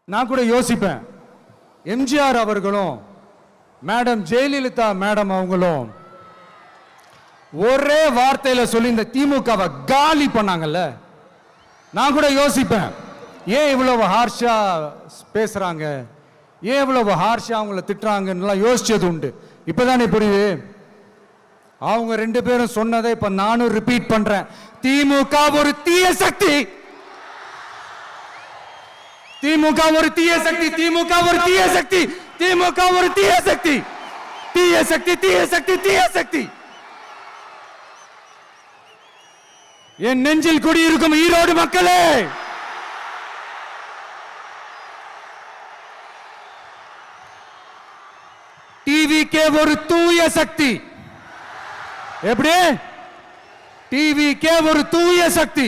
நான் கூட யோசிப்பேன், எம்ஜிஆர் அவர்களும் மேடம் ஜெயலலிதா மேடம் அவங்களும் ஒரே வார்த்தையில சொல்லி இந்த திமுகவை காலி பண்ணாங்கல்ல. நான் கூட யோசிப்பேன், ஏன் இவ்வளவு ஹார்ஷா பேசுறாங்க, ஏன் இவ்வளவு ஹார்ஷா அவங்கள திட்டுறாங்கன்னு யோசிச்சது உண்டு. இப்பதானே புரியுது. அவங்க ரெண்டு பேரும் சொன்னதை இப்ப நானும் ரிப்பீட் பண்றேன். திமுக ஒரு தீய சக்தி, திமுக ஒரு தீய சக்தி, திமுக ஒரு தீய சக்தி, திமுக ஒரு தீய சக்தி, தீய சக்தி, தீய சக்தி, தீய சக்தி. என் நெஞ்சில் குடியிருக்கும் ஈரோடு மக்களே, டிவிகே ஒரு தூய சக்தி. எப்படி? டிவிகே ஒரு தூய சக்தி.